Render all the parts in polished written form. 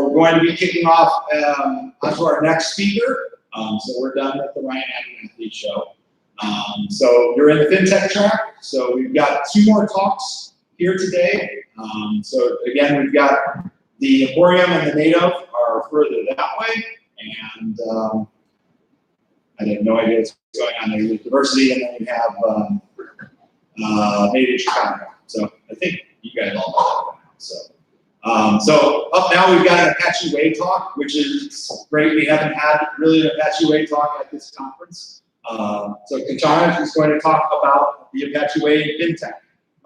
we're going to be kicking off onto our next speaker. So we're done with the Ryan Abernathy show. So you're in the FinTech track. So we've got 2 more talks here today. So again, we've got the Emporium and the Native are further that way. And I have no idea what's going on there with diversity. And then you have Made in Chicago. So I think you guys all know that. So up now we've got an Apache Way talk, which is great. We haven't had really an Apache Way talk at this conference. So Kanchana is going to talk about the Apache Way in FinTech,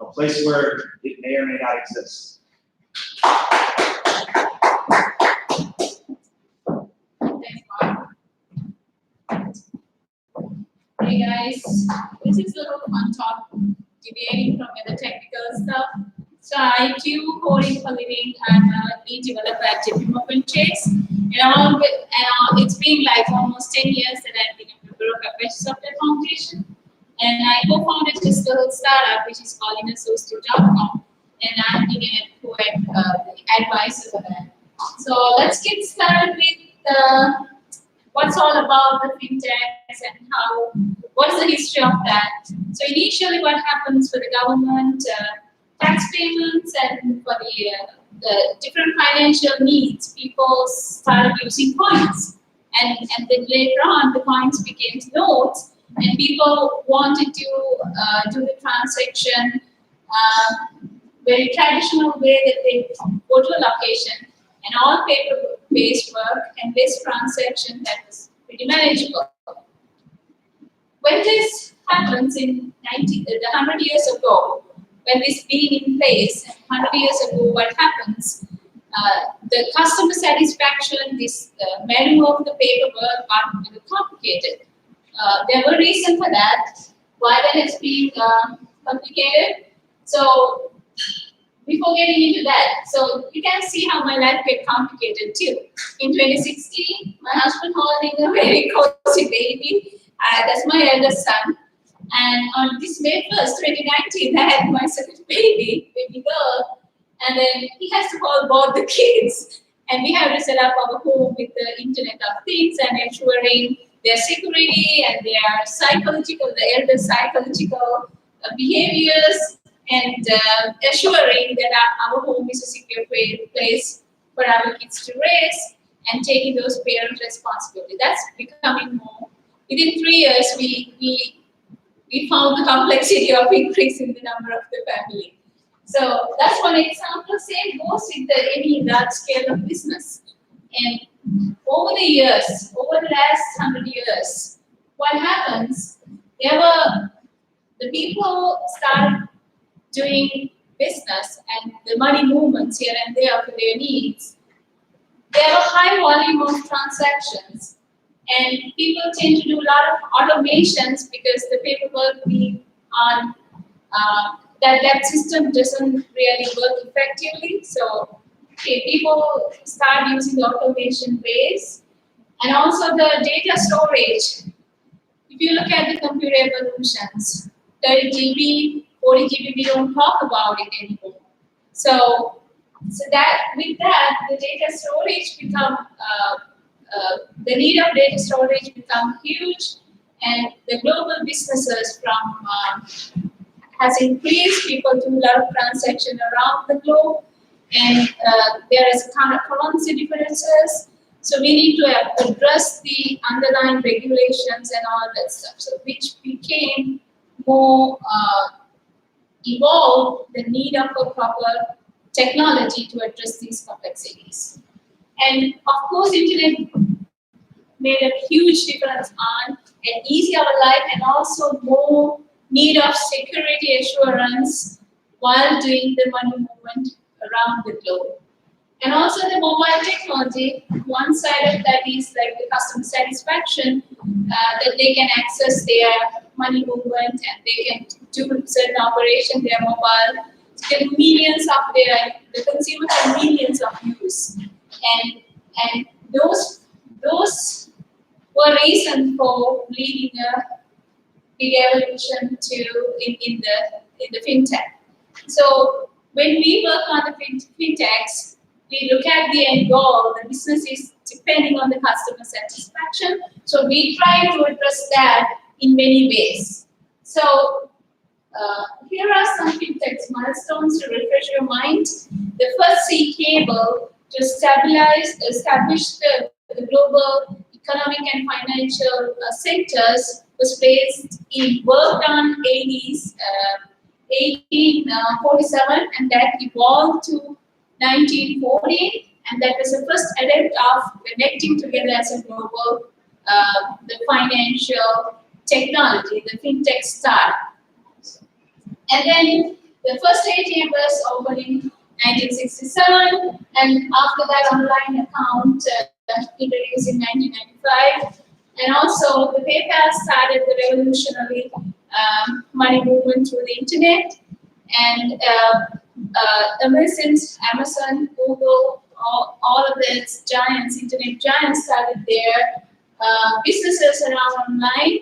a place where it may or may not exist. Thanks, Mark. Hey guys, this is a little fun talk, deviating from the technical stuff. So I do coding for a living. I'm a lead developer at development Chase. And it's been like almost 10 years that I've been a member of Apache Software Foundation. And I co-founded this little startup which is called innersource2.com. And I'm being a advisor for that. So let's get started with what's all about the fintechs and what is the history of that. So initially what happens for the government, tax payments and for the different financial needs, people started using coins. And then later on, the coins became notes, and people wanted to do the transaction very traditional way that they go to a location and all paper-based work and this transaction that was pretty manageable. When this happens in 100 years ago, when this being in place, 100 years ago, what happens? The customer satisfaction, this manual of the paperwork got a little complicated. There were reasons for that. Why that has been complicated? So before getting into that, so you can see how my life get complicated too. In 2016, my husband holding a very cozy baby. That's my eldest son. And on this May 1st, 2019, I had my second baby girl. And then he has to hold both the kids. And we have to set up our home with the Internet of Things and ensuring their security and their psychological, the elder psychological behaviors, and assuring that our home is a secure place for our kids to raise and taking those parent responsibility. That's becoming more. Within 3 years, we found the complexity of increasing the number of the family. So that's one example. Same goes with any large scale of business. And over the years, over the last 100 years, what happens? The people started doing business and the money movements here and there for their needs. They have a high volume of transactions. And people tend to do a lot of automations because the paperwork being on that system doesn't really work effectively. So people start using the automation ways. And also the data storage. If you look at the computer evolutions, 30 GB, 40 GB, we don't talk about it anymore. So that with that, the data storage become the need of data storage become huge, and the global businesses has increased. People do a lot of transactions around the globe, and there is a kind of currency differences. So we need to address the underlying regulations and all that stuff. So which became more evolved, the need of a proper technology to address these complexities. And of course, Internet made a huge difference on an easy our life and also more need of security assurance while doing the money movement around the globe. And also the mobile technology, one side of that is like the customer satisfaction, that they can access their money movement and they can do certain operation, their mobile. There are millions of the consumers have millions of use. And those were reasons for leading a big evolution in the fintech. So when we work on the fintechs, we look at the end goal. The business is depending on the customer satisfaction. So we try to address that in many ways. So here are some FinTech milestones to refresh your mind. The first sea cable to establish the global economic and financial sectors was placed in work on 1847, and that evolved to 1940, and that was the first attempt of connecting together as a global the financial technology, the FinTech start. And then the first ATM was opened in 1967, and after that, online account introduced in 1995. And also, the PayPal started the revolutionary money movement through the internet. And Amazon, Google, all of these giants, internet giants, started their businesses around online.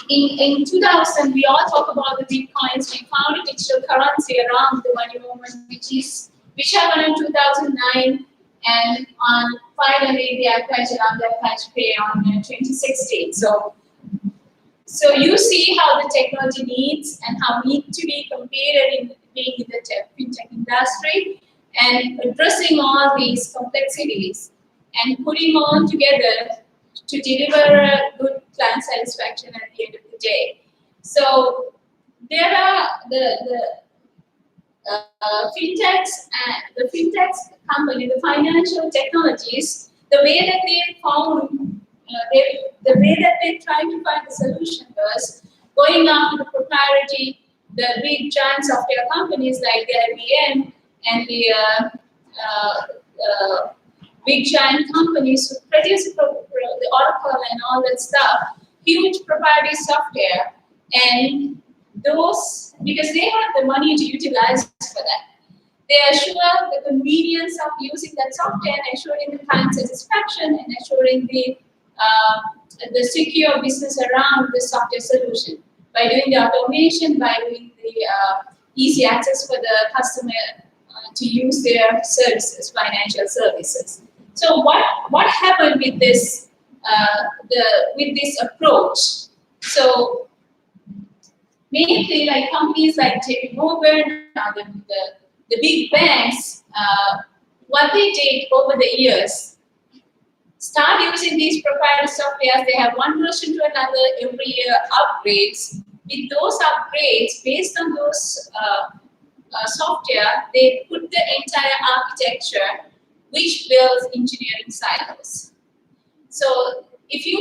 In 2000, we all talk about the bitcoins. We found a digital currency around the money movement, which happened in 2009, and finally the Apache Way on 2016. So you see how the technology needs and how need to be compared in being in the FinTech industry, and addressing all these complexities and putting all together to deliver a good client satisfaction at the end of the day. So there are the FinTechs and the FinTechs company, the financial technologies, the way that they found, the way that they tried to find the solution was going after the proprietary, the big giant software companies like the IBM and the big giant companies who produce the Oracle and all that stuff, huge proprietary software, and those, because they have the money to utilize for that, they assure the convenience of using that software and assuring the client satisfaction and assuring the secure business around the software solution by doing the automation, by doing the easy access for the customer to use their services, financial services. So what happened with this approach? So mainly, like companies like JP Morgan, the big banks, what they did over the years, start using these proprietary software. They have one version to another every year, upgrades. With those upgrades, based on those software, they put the entire architecture which builds engineering silos. So if you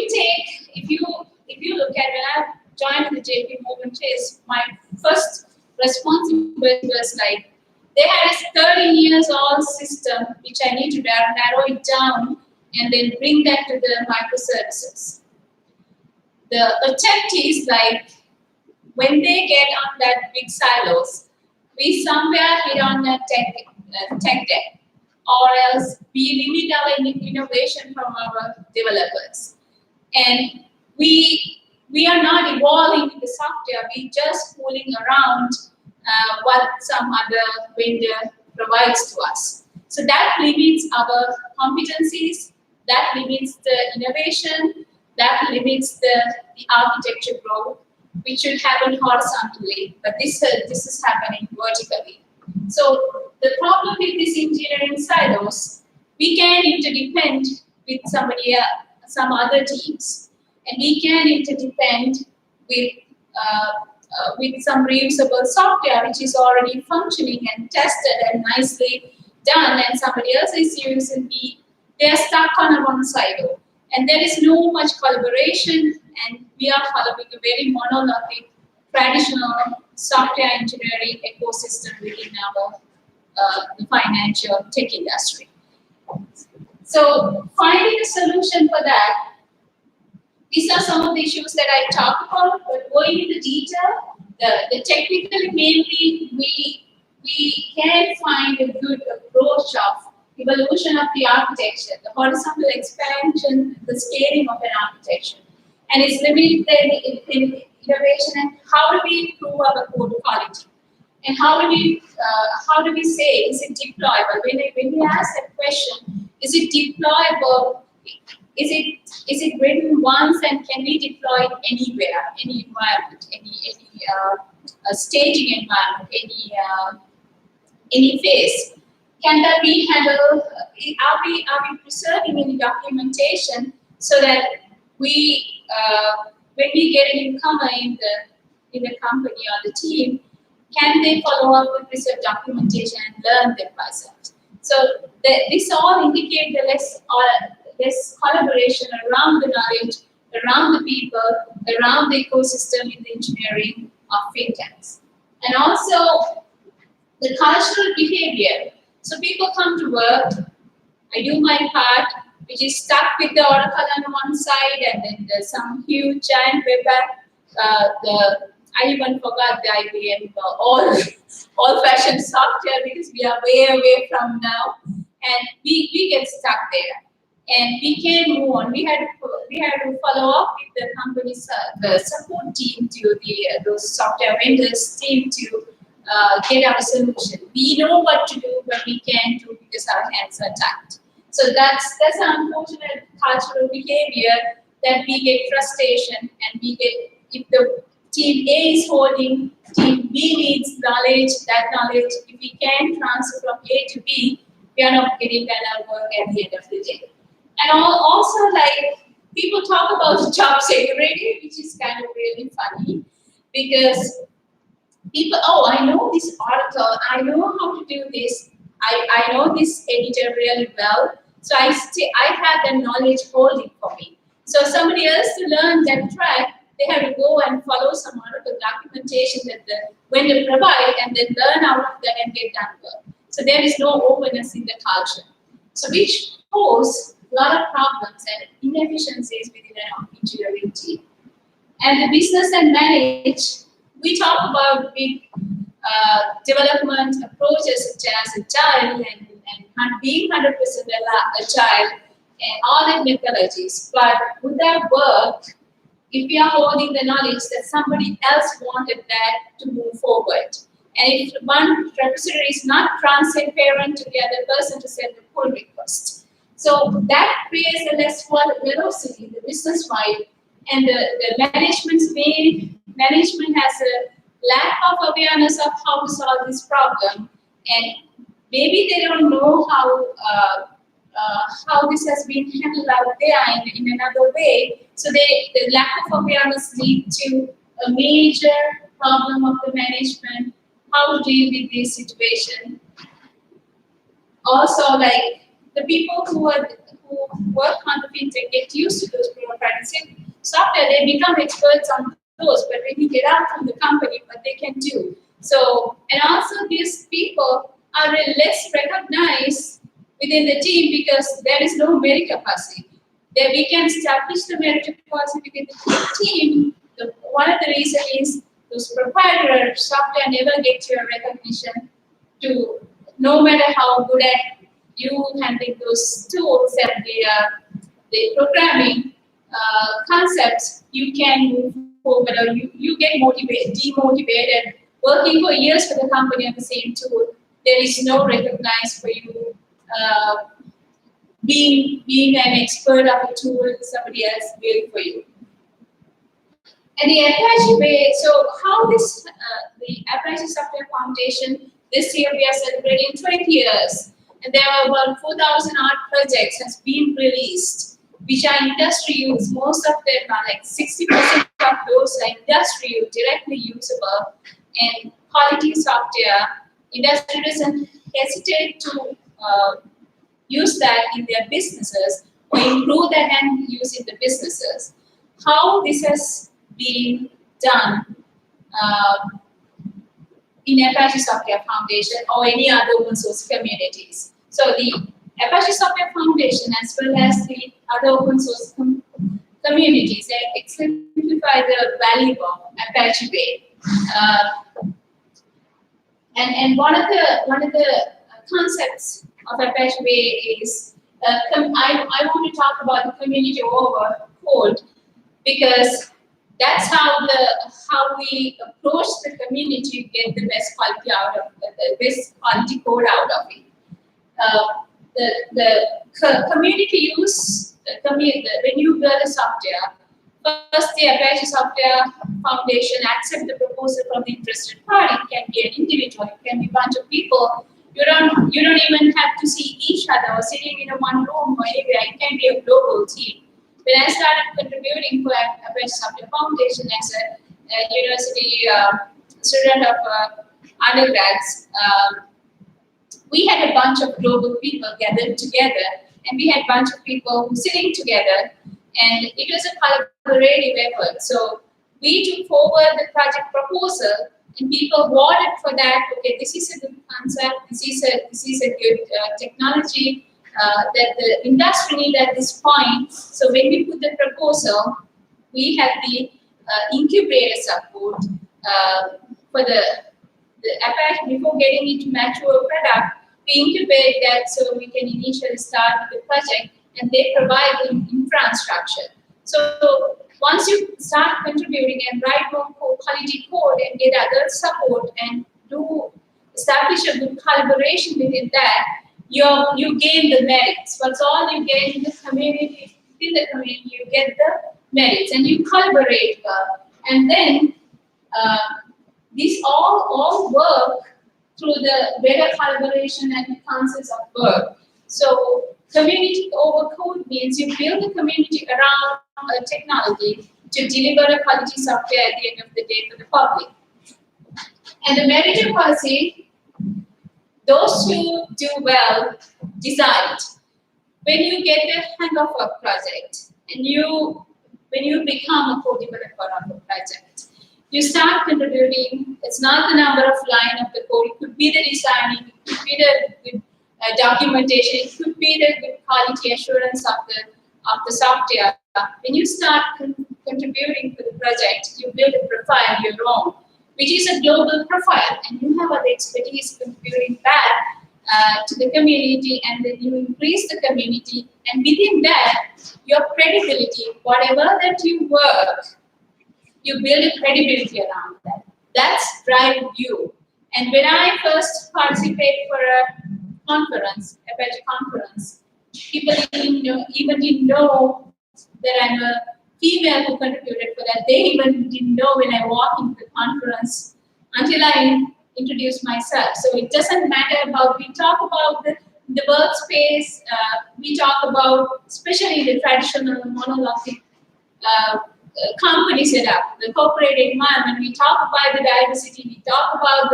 look at, when I joined the JP Morgan case, my first responsibility was like, they had a 13 years old system which I need to narrow it down and then bring that to the microservices. The attempt is like, when they get on that big silos, we somewhere hit on a tech debt, or else we limit our innovation from our developers. And we are not evolving with the software, we're just fooling around what some other vendor provides to us. So that limits our competencies, that limits the innovation, that limits the architecture growth, which should happen horizontally, but this is happening vertically. So the problem with these engineering silos, we can interdepend with somebody else, some other teams, and we can interdepend with some reusable software which is already functioning and tested and nicely done, and somebody else is using they are stuck on one silo, and there is no much collaboration, and we are following a very monolithic traditional software engineering ecosystem within our the financial tech industry. So finding a solution for that, these are some of the issues that I talked about, but going into detail, the technically mainly we can find a good approach of evolution of the architecture, the horizontal expansion, the scaling of an architecture, and it's limited in innovation and how do we improve our code quality. And how do we say, is it deployable? When we ask that question, is it deployable? Is it written once and can be deployed anywhere, any environment, any staging environment, any phase? Can that be handled? Are we preserving any documentation so that we, when we get a newcomer in the company or the team, can they follow up with preserved documentation and learn them themselves? So this all indicate the less collaboration around the knowledge, around the people, around the ecosystem in the engineering of fintechs. And also the cultural behavior. So people come to work, I do my part, which is stuck with the Oracle on one side, and then there's some huge giant web app. I even forgot the IBM old-fashioned software because we are way away from now, and we get stuck there, and we can't move on. We had to follow up with the company's the support team to those software vendors team to get our solution. We know what to do, but we can't do because our hands are tied. So that's an unfortunate cultural behavior that we get frustration, and we get, if the team A is holding, team B needs knowledge, that knowledge, if we can transfer from A to B, we are not getting better work at the end of the day. And also, like, people talk about job security, which is kind of really funny, because people, oh, I know this article, I know how to do this, I know this editor really well, so I have the knowledge holding for me. So somebody else to learn that track, they have to go and follow some article documentation that the vendor provide, and then learn out of that and get done work. So there is no openness in the culture. So which pose a lot of problems and inefficiencies within an engineering team. And the business and manage, we talk about big development approaches such as agile and being 100% agile and all the methodologies. But would that work if we are holding the knowledge that somebody else wanted that to move forward? And if one repository is not transparent to the other person to send the pull request. So that creates a less velocity, the business-wide, and the management has a lack of awareness of how to solve this problem, and maybe they don't know how this has been handled out there in another way. So the lack of awareness leads to a major problem of the management, how to deal with this situation. Also, like, the people who work on the fintech get used to those prototyping software, they become experts on those, but when you get out from the company, what they can do. So, and also these people are less recognized within the team because there is no meritocracy. There we can establish the meritocracy within the team. One of the reasons is those proprietary software never get your recognition to, no matter how good at you handling those tools and the programming concepts, you can move forward, or you get demotivated working for years for the company on the same tool. There is no recognized for you being an expert of a tool somebody else built for you. And the Apache Way, so how this, the Apache Software Foundation, this year we are celebrating 20 years, and there are about 4,000 art projects has been released, which are industry use. Most of them are like 60% of those are industry use, directly usable, and quality software. Industry doesn't hesitate to use that in their businesses or improve that and use in the businesses. How this has been done in Apache Software Foundation or any other open source communities. So the Apache Software Foundation as well as the other open source communities, they exemplify the value of Apache Way. And one of the concepts of Apache Way is I want to talk about the community over code, because that's how we approach the community to get the best quality out of the best quality code out of it. Community use when you build a software. First, the Apache Software Foundation accept the proposal from the interested party. It can be an individual, it can be a bunch of people. You don't even have to see each other or sitting in one room or anywhere. It can be a global team. When I started contributing to Apache Software Foundation as a university student of undergrads, we had a bunch of global people gathered together, and we had a bunch of people who sitting together, and it was a collaborative effort. So we took forward the project proposal, and people voted for that. Okay, this is a good concept. This is a good technology that the industry needs at this point. So when we put the proposal, we had the incubator support for the Apache before getting into mature product. We incubate that so we can initially start with the project, and they provide the infrastructure. So once you start contributing and write more quality code and get other support and establish a good collaboration within that, you gain the merits. What's all you get in the community, you get the merits, and you collaborate well. And then these all work through the better collaboration and the concepts of work. So community over code means you build a community around a technology to deliver a quality software at the end of the day for the public. And the meritocracy, those who do well decide. When you get the hang of a project and when you become a co-developer of a project, you start contributing. It's not the number of lines of the code. It could be the designing, it could be the good documentation, it could be the good quality assurance of the software. When you start contributing to the project, you build a profile your own, which is a global profile, and you have other expertise contributing back to the community, and then you increase the community, and within that, your credibility, whatever that you work, you build a credibility around that. That's drive you. And when I first participated for a conference, Apache conference, people even didn't know that I'm a female who contributed for that. They even didn't know when I walked into the conference until I introduced myself. So it doesn't matter about, we talk about the workspace, we talk about, especially the traditional monolithic company setup, the corporate environment, we talk about the diversity, we talk about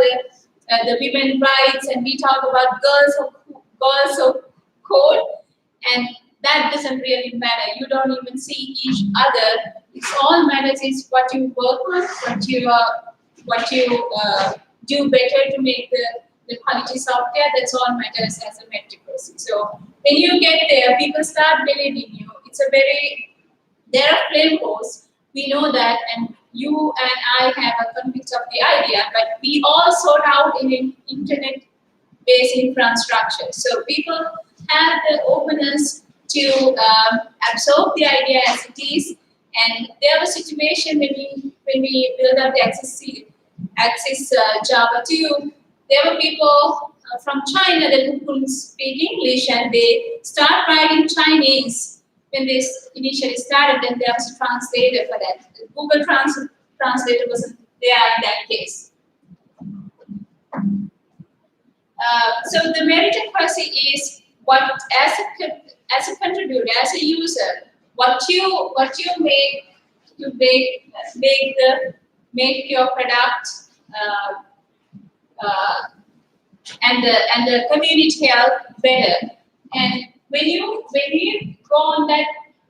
the women's rights, and we talk about girls of code, and that doesn't really matter. You don't even see each other. It's all matters is what you work on, what you do better to make the quality software. That's all matters as a meritocracy. So when you get there, people start believing you. There are flame posts. We know that, and you and I have a convict of the idea, but we all sort out in an internet-based infrastructure. So people have the openness to absorb the idea as it is. And there was a situation when we built up the Axis Java 2, there were people from China that couldn't speak English, and they start writing Chinese. When this initially started, then there was a translator for that. Google Translator wasn't there in that case. So the meritocracy is what, as a contributor, as a user, what you make to make your product and the community health better. And when you go on that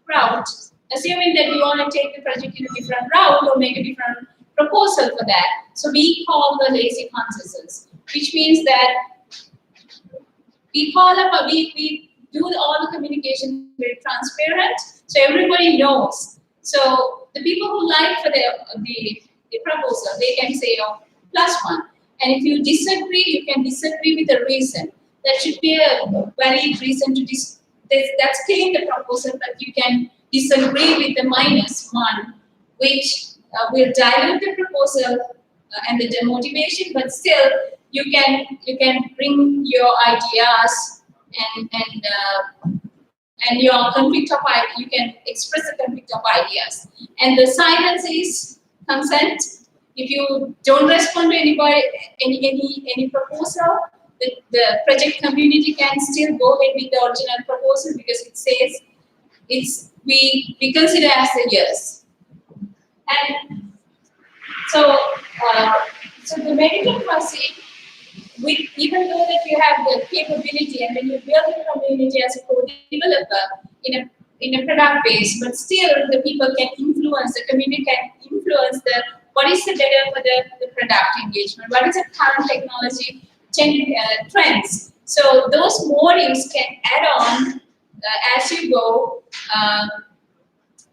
route, assuming that you want to take the project in a different route or make a different proposal for that, so we call the lazy consensus, which means that we do all the communication very transparent, so everybody knows. So the people who like for the proposal, they can say, oh, +1. And if you disagree, you can disagree with a reason. That should be a valid reason to that's killing the proposal, but you can disagree with the -1, which will dilute the proposal and the demotivation, but still you can bring your ideas and your conflict of ideas. You can express the conflict of ideas, and the silence is consent. If you don't respond to any proposal, the project community can still go ahead with the original proposal because it says we consider as a yes. And so the meritocracy, even though that you have the capability and when you build a community as a co-developer in a product base, but still the people can influence, the community can influence what is the better for the product engagement, what is the current technology trends. So those motives can add on as you go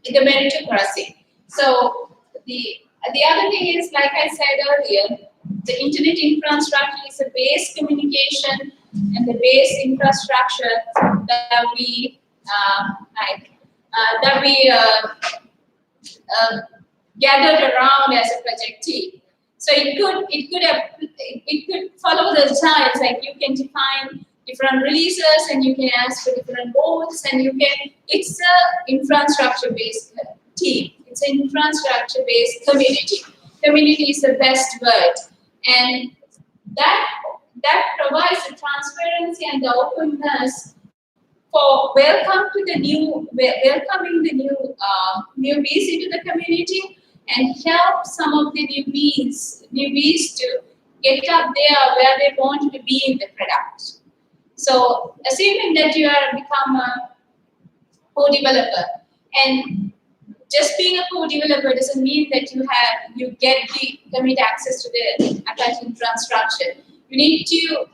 the meritocracy. So the other thing is, like I said earlier, the internet infrastructure is a base communication and the base infrastructure that we gathered around as a project team. So it could follow the styles, like you can define different releases and you can ask for different goals, and it's an infrastructure based team. It's an infrastructure based community. Community is the best word, and that provides the transparency and the openness for welcoming the newbies into the community, and help some of the newbies to get up there where they want to be in the product. So assuming that you are become a co-developer, and just being a co-developer doesn't mean that you get the commit access to the Apache infrastructure. You need to,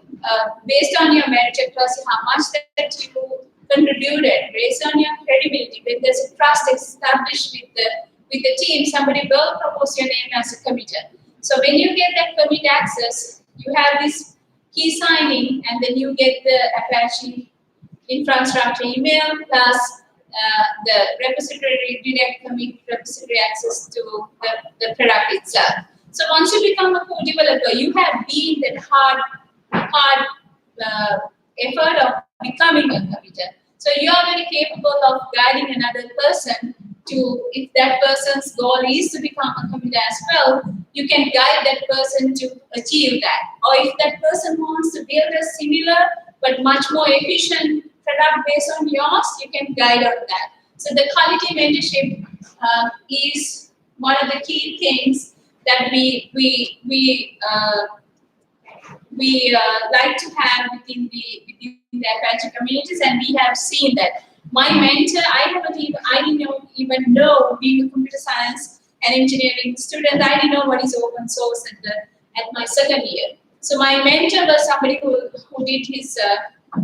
based on your meritocracy, how much that you contributed, based on your credibility, when there's a trust established with the team, somebody will propose your name as a committer. So when you get that commit access, you have this key signing, and then you get the Apache infrastructure email plus the repository direct commit repository access to the product itself. So once you become a co-developer, you have been that hard effort of becoming a committer. So you are very capable of guiding another person to, if that person's goal is to become a committer as well, you can guide that person to achieve that. Or if that person wants to build a similar but much more efficient product based on yours, you can guide on that. So the quality mentorship is one of the key things that we like to have within the Apache communities, and we have seen that. My mentor, I didn't even know, being a computer science and engineering student, I didn't know what is open source at my second year. So my mentor was somebody who did his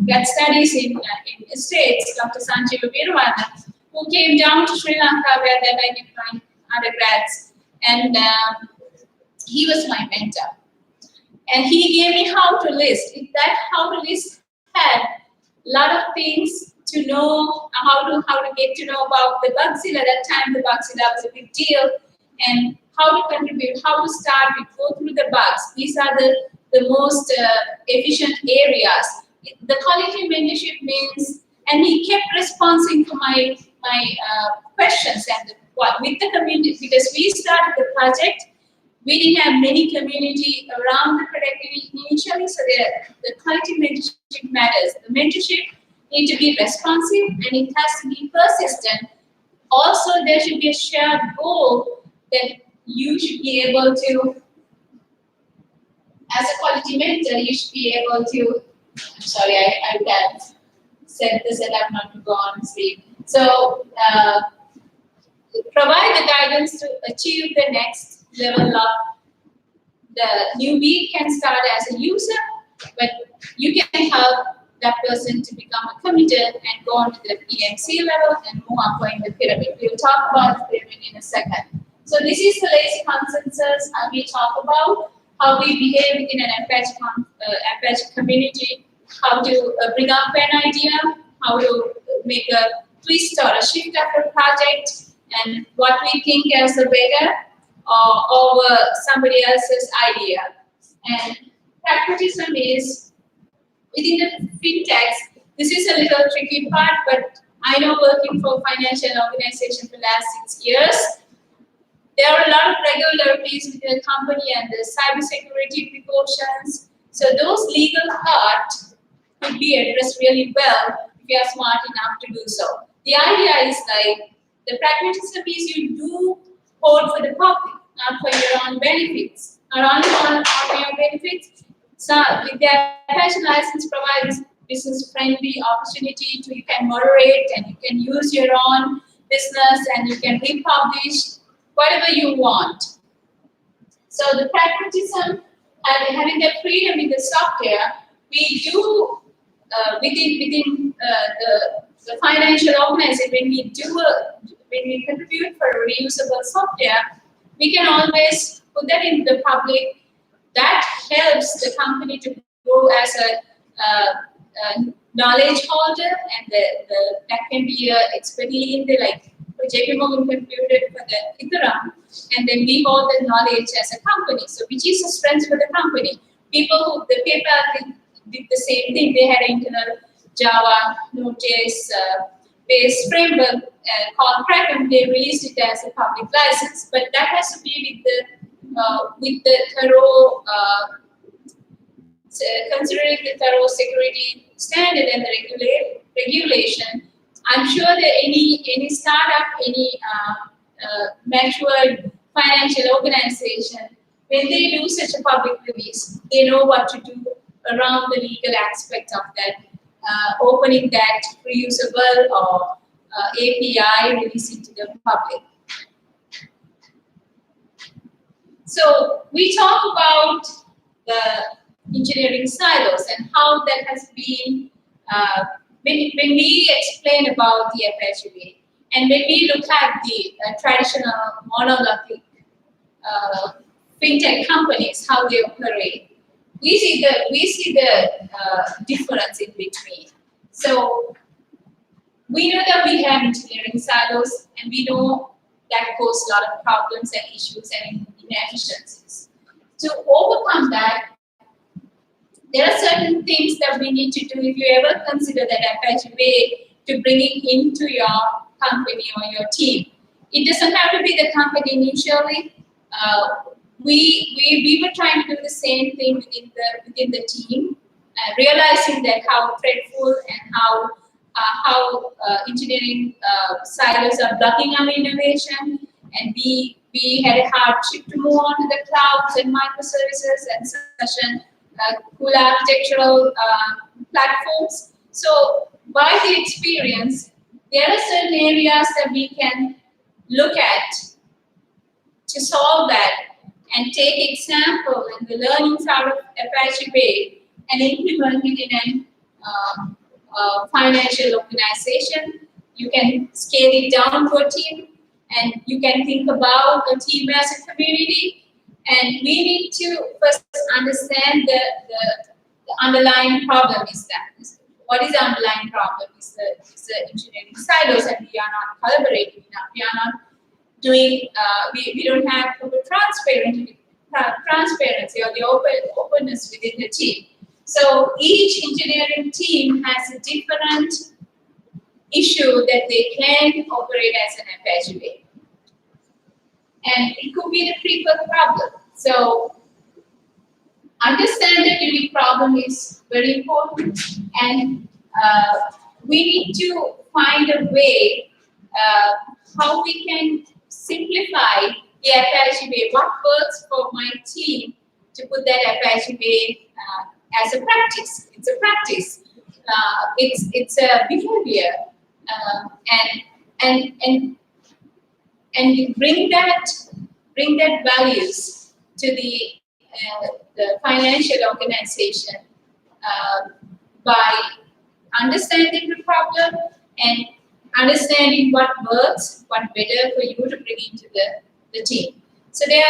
grad studies in the States, Dr. Sanjeev Virwana, who came down to Sri Lanka where then I did my undergrads, and he was my mentor. And he gave me how to list. That how to list had a lot of things to know, how to get to know about the Bugzilla. At that time, the Bugzilla was a big deal, and how to contribute, how to start, we go through the bugs. These are the most efficient areas. The quality mentorship means, and he kept responding to my questions and with the community, because we started the project. We didn't have many community around the product initially, so the quality mentorship matters. The mentorship needs to be responsive, and it has to be persistent. Also, there should be a shared goal that you should be able to, as a quality mentor, you should be able to, I'm sorry, I can't set the setup not to go on sleep. So, provide the guidance to achieve the next level of the newbie can start as a user, but you can help that person to become a committer and go on to the PMC level and move up in the pyramid. We'll talk about the pyramid in a second. So this is the lazy consensus, and we talk about how we behave within an Apache community, how to bring up an idea, how to make a twist or a shift of a project, and what we think as a better over somebody else's idea. And pragmatism is within the fintechs. This is a little tricky part, but I know working for financial organization for the last 6 years, there are a lot of regularities within the company and the cybersecurity precautions. So those legal part could be addressed really well if you are smart enough to do so. The idea is like the pragmatism is you do code for the public, not for your own benefits. Not only for your benefits. So with the Apache license provides business-friendly opportunity to you can moderate and you can use your own business and you can republish whatever you want. So the pragmatism and having that freedom in the software, we do within the financial organization, when we contribute for reusable software, we can always put that in the public. That helps the company to grow as a knowledge holder, and that can be expertise in the like JP Morgan contributed for the Ethereum, and then we hold the knowledge as a company. So which is a strength for the company. People, the PayPal did the same thing. They had an internal Java, Node.js based framework called Kraken. They released it as a public license, but that has to be with the thorough, considering the thorough security standard and the regulation. I'm sure that any startup, any matured financial organization, when they do such a public release, they know what to do around the legal aspect of that, opening that reusable or API, releasing to the public. So we talk about the engineering silos and how that has been, when we explain about the Apache Way, and when we look at the traditional monolithic fintech companies, how they operate, we see the difference in between. So we know that we have engineering silos, and we know that causes a lot of problems and issues and inefficiencies. To overcome that, there are certain things that we need to do if you ever consider that Apache Way to bring it into your company or your team. It doesn't have to be the company initially. We were trying to do the same thing within the team, realizing that how dreadful and how engineering silos are blocking our innovation, and we had a hardship to move on to the clouds and microservices and such cool architectural platforms. So by the experience, there are certain areas that we can look at to solve that and take example and the learnings out of Apache Way and implement it in a financial organization. You can scale it down to a team, and you can think about a team as a community. And we need to first understand the underlying problem is that. What is the underlying problem? Is the engineering silos, and we are not collaborating enough. We are not doing, we don't have transparency or the openness within the team. So each engineering team has a different issue that they can operate as an Apache Way. And it could be the frequent problem. So understand the unique problem is very important, and we need to find a way how we can simplify the Apache Way. What works for my team to put that Apache Way as a practice? It's a practice. It's a behavior, and you bring that values to the financial organization by understanding the problem and understanding what works, what better for you to bring into the team. So there, I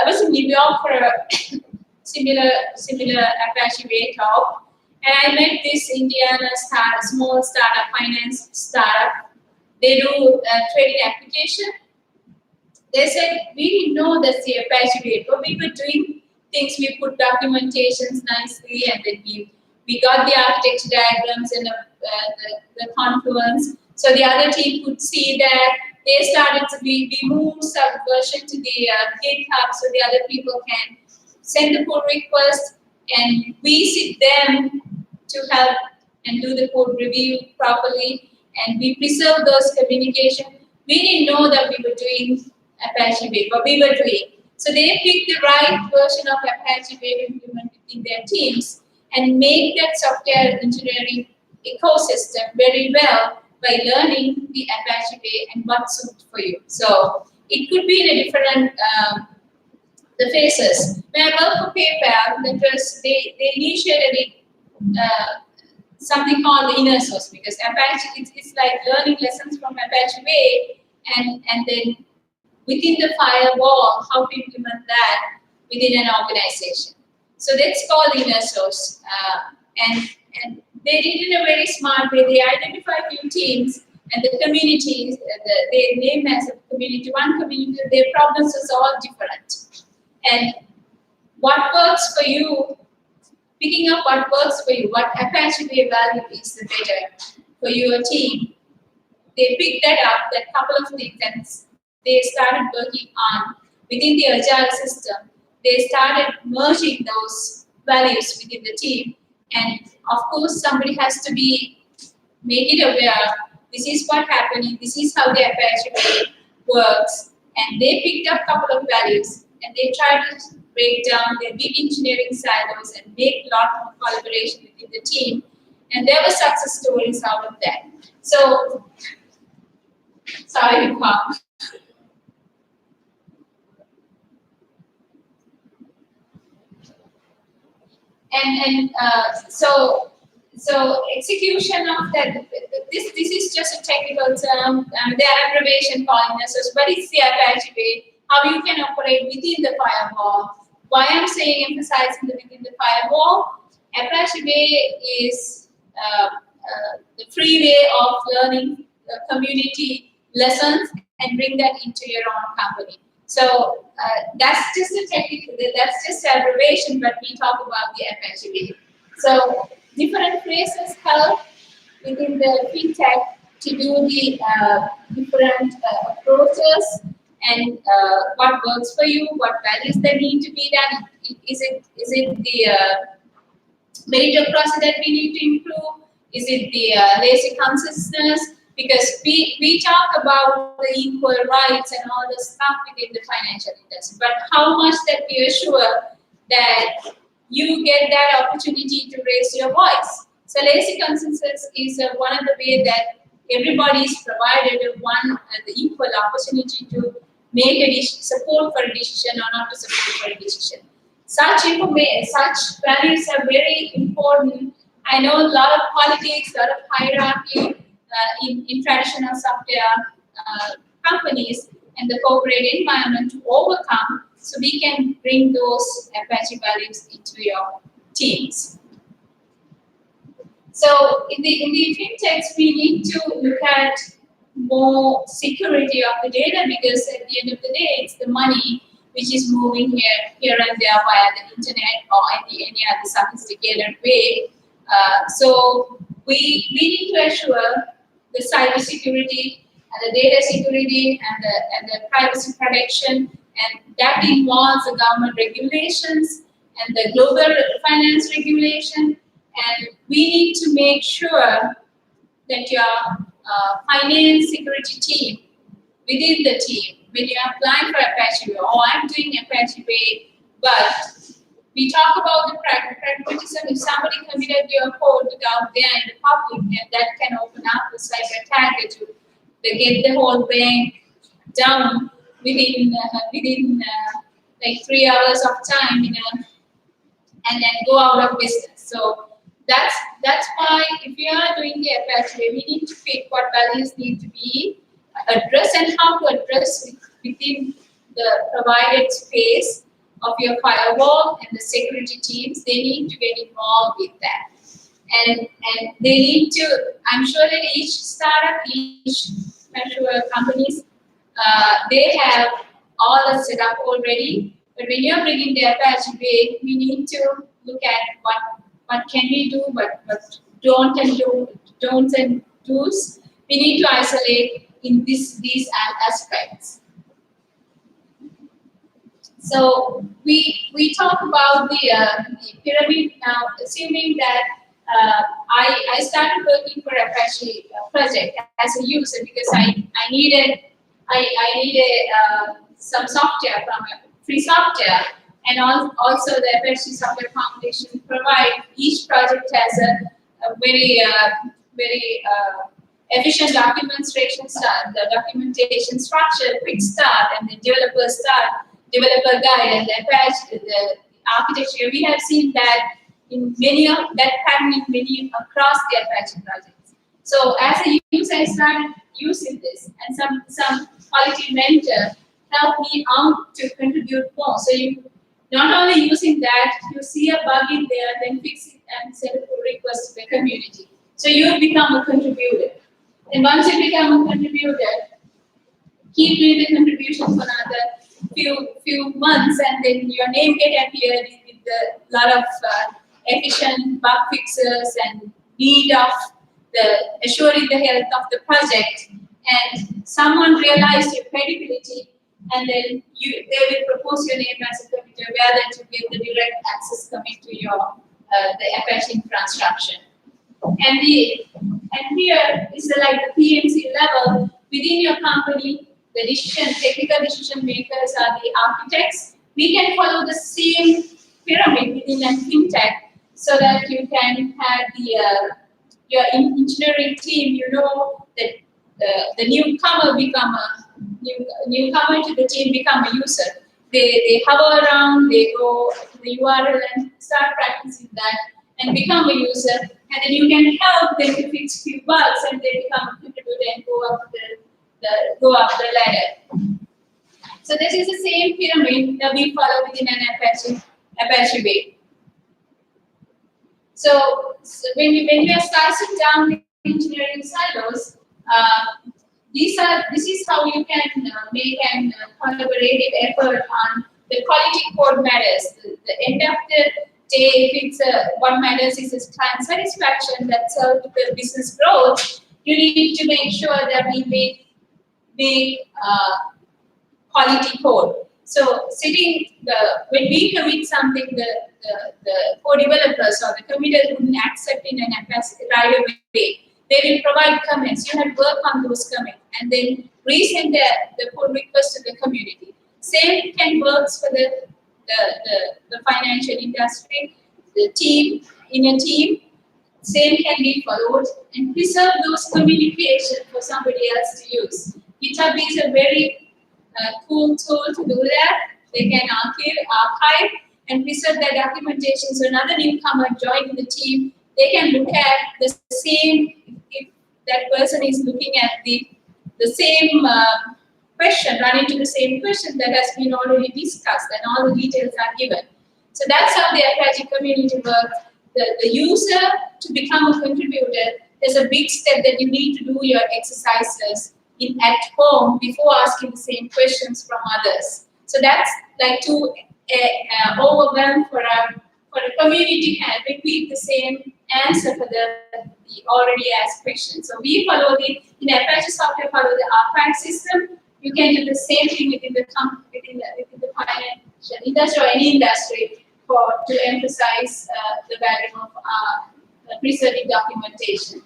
was in New York for a similar Apache Way talk, and I met this Indiana small startup, finance startup, they do trading application. They said, we didn't know that's the Apache Way, but we were doing things, we put documentations nicely, and then we got the architecture diagrams and the confluence, so the other team could see that. They started to we moved subversion to the GitHub, so the other people can send the pull request, and we sit them to help and do the code review properly, and we preserve those communication. We didn't know that we were doing Apache Way, but we were doing. So they picked the right version of Apache Way to implement within their teams and make that software engineering ecosystem very well by learning the Apache Way and what suits for you. So it could be in a different the phases. When I worked for PayPal, they initiated something called the inner source, because Apache it's like learning lessons from Apache Way, and then within the firewall, how to implement that within an organization. So that's called inner source, and they did it in a very smart way. They identified few teams and the communities. They name as a community. One community, their problems is all different, and what works for you. Picking up what works for you, what Apache Way value is the better for your team. They picked that up, that couple of things, and they started working on within the agile system. They started merging those values within the team, and of course, somebody has to make it aware. This is what happening. This is how the Apache Way works, and they picked up a couple of values, and they tried to break down their big engineering silos and make a lot more collaboration within the team. And there were success stories out of that. So, sorry, Paul. So execution of that. This is just a technical term. The abbreviation calling us, but it's the Apache Way. How you can operate within the firewall. Why I'm saying emphasizing the within the firewall, Apache Way is the free way of learning community lessons and bring that into your own company. So that's just a technical, that's just abbreviation, but we talk about the Apache Way. So different phrases help within the finTech to do the different approaches. And what works for you, what values that need to be done. Is it the meritocracy that we need to improve? Is it the lazy consciousness? Because we talk about the equal rights and all the stuff within the financial industry, but how much that we assure that you get that opportunity to raise your voice. So lazy consensus is one of the ways that everybody is provided the equal opportunity to make a support for a decision or not to support for a decision. Such values are very important. I know a lot of politics, a lot of hierarchy in traditional software companies and the corporate environment to overcome, so we can bring those Apache values into your teams. So in the fintechs, we need to look at more security of the data, because at the end of the day, it's the money which is moving here and there via the internet or any other sophisticated way. So we need to assure the cyber security and the data security and the privacy protection, and that involves the government regulations and the global finance regulation. And we need to make sure that your finance security team, within the team, when you're applying for Apache Way, I'm doing Apache Way, but we talk about the pragmatism. If somebody committed your code out there in the public, and that can open up the cyber attacker to get the whole bank down within like 3 hours of time, and then go out of business. So that's why if you are doing the Apache Way, we need to pick what values need to be addressed and how to address within the provided space of your firewall, and the security teams, they need to get involved with that. And they need to, I'm sure that each startup, each casual companies, they have all the setup already. But when you're bringing the Apache Way, we need to look at what can we do, but don'ts and do's. We need to isolate in these aspects. So we talk about the pyramid now, assuming that I started working for Apache project as a user because I needed some software from free software, and also the Apache Software Foundation provide each project has a very efficient documentation start, the documentation structure, quick start, and the developer guide, and the Apache, the architecture. We have seen that in many of that pattern in many across the Apache projects. So as a user, I started using this, and some quality mentor helped me out to contribute more. So you not only using that, you see a bug in there, then fix it and send a pull request to the community. So you become a contributor. And once you become a contributor, keep doing the contribution for another few months, and then your name get appeared with a lot of efficient bug fixes and need of assuring the health of the project. And someone realized your credibility, and then they will propose your name as a committer where that you get the direct access coming to your the Apache infrastructure. And here is like the PMC level within your company. The technical decision makers are the architects. We can follow the same pyramid within a fintech, so that you can have your engineering team. You know that the newcomer become a newcomer to the team become a user. They hover around, they go to the URL and start practicing that and become a user. And then you can help them to fix few bugs, and they become a contributor and go up the ladder. So this is the same pyramid that we follow within an Apache Way. So when we are starting down the engineering silos, this is how you can make a collaborative effort on the quality code matters. The end of the day, if it's what matters is client satisfaction that serves the business growth, you need to make sure that we make quality code. So when we commit something, the co-developers or the committers wouldn't accept in an Apache right away. They will provide comments. You have to work on those comments and then resend the pull request to the community. Same can work for the financial industry, the team in a team. Same can be followed and preserve those communication for somebody else to use. GitHub is a very cool tool to do that. They can archive and preserve their documentation. So another newcomer joining the team, they can look at the same, if that person is looking at the same question, run into the same question that has been already discussed and all the details are given. So that's how the Apache community works. The user to become a contributor, there's a big step that you need to do your exercises at home before asking the same questions from others. So that's like to overwhelm for a community can repeat the same answer for the already asked question. So we follow in Apache Software follow the archive system. You can do the same thing within the financial industry or any industry to emphasize the value of preserving documentation.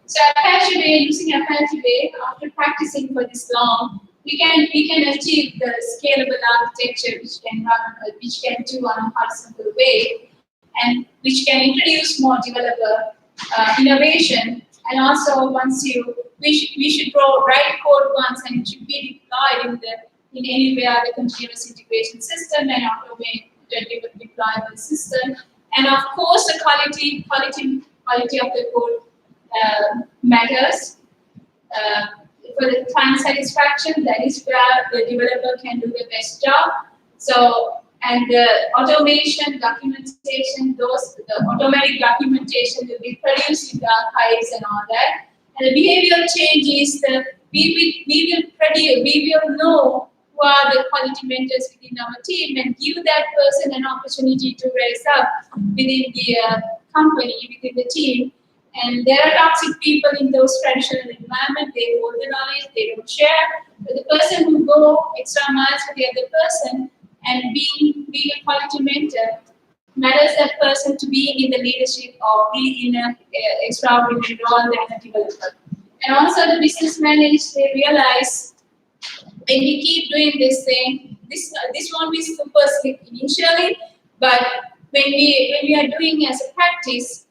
So Apache Way, using Apache Way, after practicing for this long, we can achieve the scalable architecture which can do on a horizontal way, and which can introduce more developer innovation. And also, we should write code once, and it should be deployed in anywhere the continuous integration system and automate the deployable system. And of course, the quality of the code matters. For the client satisfaction, that is where the developer can do the best job. So And the automation, documentation, the automatic documentation will be produced in the archives and all that. And the behavioral change is we will know who are the quality mentors within our team and give that person an opportunity to raise up within the company, within the team. And there are toxic people in those traditional environments. They hold the knowledge, they don't share. But the person who go extra miles for the other person and being a quality mentor matters that person to be in the leadership or be in an extraordinary role than a developer. And also the business managers, they realize when we keep doing this thing, this won't be super slick initially, but when we are doing as a practice,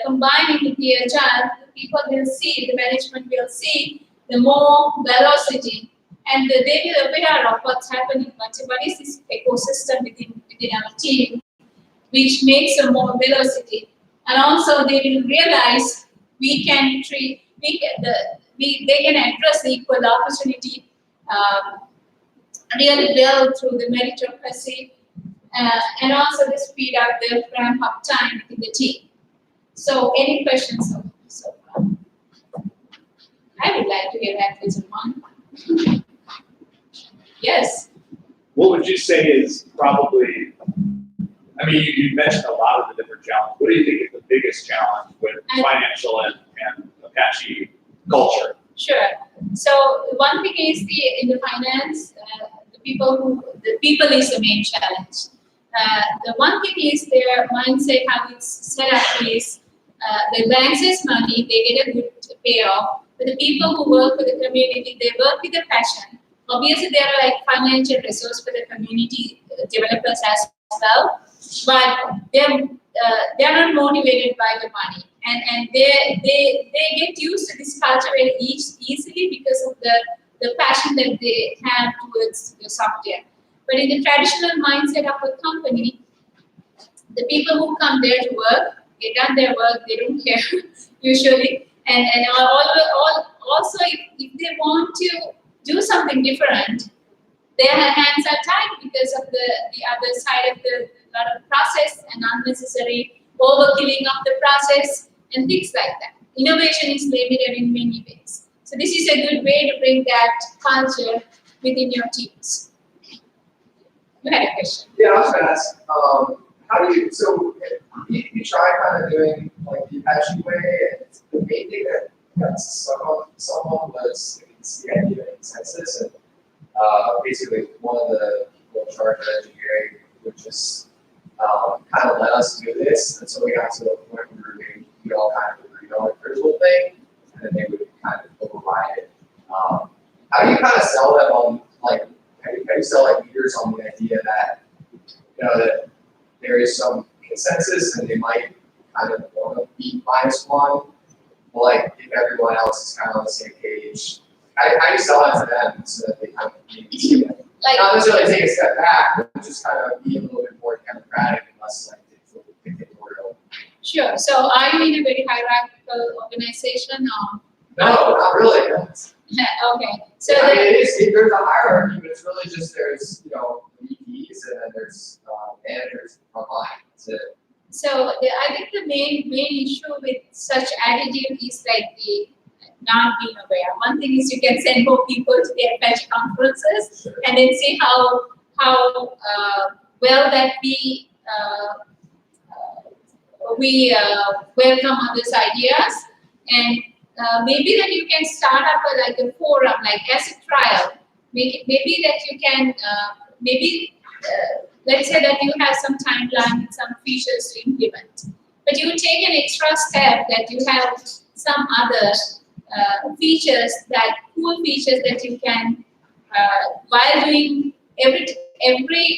combining with the agile, the people will see, the management will see the more velocity, and they will be aware of what's happening. What is this ecosystem within our team, which makes a more velocity, and also they will realize they can address the equal opportunity really well through the meritocracy, and also the speed up the ramp up time within the team. So, any questions so far? I would like to get at least one. Yes. What would you say is probably, I mean, you mentioned a lot of the different challenges. What do you think is the biggest challenge with financial and Apache culture? Sure. So one thing is in the finance, the people is the main challenge. The one thing is their mindset, how it's set up is the banks has money, they get a good payoff. But the people who work with the community, they work with a passion. Obviously, there are like financial resource for the community developers as well, but they're not motivated by the money, and they get used to this culture very easily because of the passion that they have towards the software. But in the traditional mindset of a company, the people who come there to work, they done their work, they don't care usually, and also if they want to do something different, their hands are tied because of the other side of the lot of process and unnecessary overkilling of the process and things like that. Innovation is limited in many ways. So this is a good way to bring that culture within your teams. You had a question. Yeah, I was going to ask, how do you, so you try kind of doing like the Apache Way, and the main thing that got someone was the idea of consensus, and basically one of the people in charge of engineering would just kind of let us do this, and so we got to the point where we all kind of agreed on a critical thing, and then they would kind of override it. How do you kind of sell them on, like, how do you sell like leaders on the idea that, that there is some consensus and they might kind of want to be -1, but like if everyone else is kind of on the same page, how do you sell that to them so that they kind of maybe not necessarily take a step back, but just kind of be a little bit more democratic and less like dictatorial? Sure. So are you in a very hierarchical organization or? No, not really. No. Okay. So I mean, there's a hierarchy, but it's really just there's VPs and then there's managers online. That's it. So I think the main issue with such attitude is like the not being aware. One thing is you can send more people to the Apache conferences, sure, and then see how well that we welcome others' ideas, and maybe that you can start up a forum, like as a trial. Maybe that you can let's say that you have some timeline with some features to implement, but you take an extra step that you have some other cool features that you can, while doing every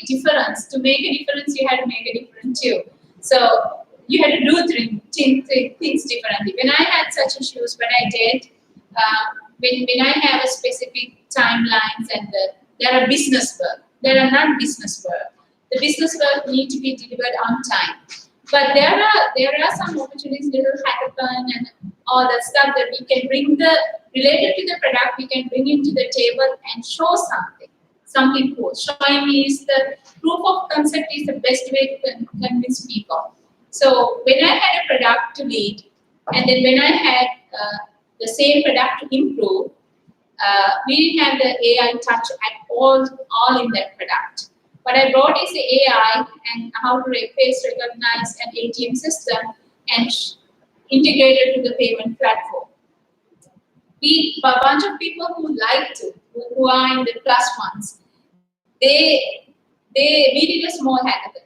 difference, to make a difference, you had to make a difference too. So you had to do things differently. When I had such issues, when I did, when I have a specific timelines and there are business work, there are not business work. The business work need to be delivered on time. But there are some opportunities, little hackathon and all that stuff that we can bring related to the product, we can bring into the table and show something. something cool. Showing me is the proof of concept is the best way to convince people. So when I had a product to lead, and then when I had the same product to improve, we didn't have the AI touch at all in that product. What I brought is the AI and how to face, recognize an ATM system and integrate it to the payment platform. A bunch of people who liked it, who are in the plus ones, we did a small hackathon.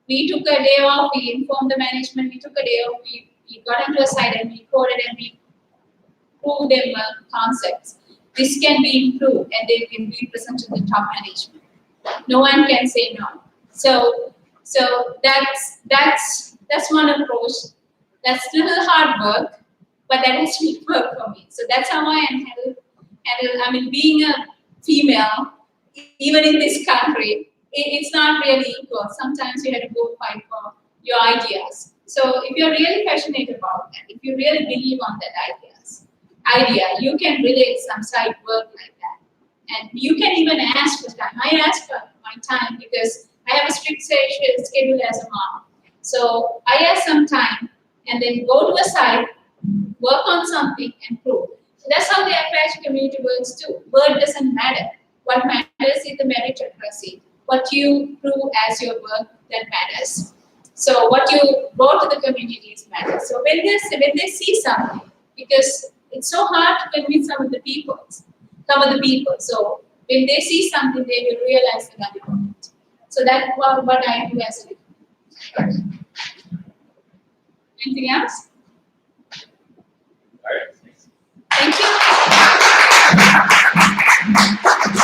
We took a day off, we informed the management, we took a day off, we got into a site and we coded and we proved them concepts. This can be improved and they can be presented to the top management. No one can say no. So that's one approach. That's a little hard work, but that has been work for me. So that's how I handle. I mean, being a female, even in this country, it's not really equal. Sometimes you have to go fight for your ideas. So if you're really passionate about that, if you really believe on that idea, you can relate some side work like that. And you can even ask for time. I ask for my time because I have a strict schedule as a mom. So I ask some time and then go to a site, work on something and prove. So that's how the Apache community works too. Word doesn't matter. What matters is the meritocracy. What you prove as your work that matters. So what you brought to the communities matters. So when they see something, because it's so hard to convince some of the people. So when they see something, they will realize the value of it. So that's what I do as a leader. Anything else? All right. Thank you.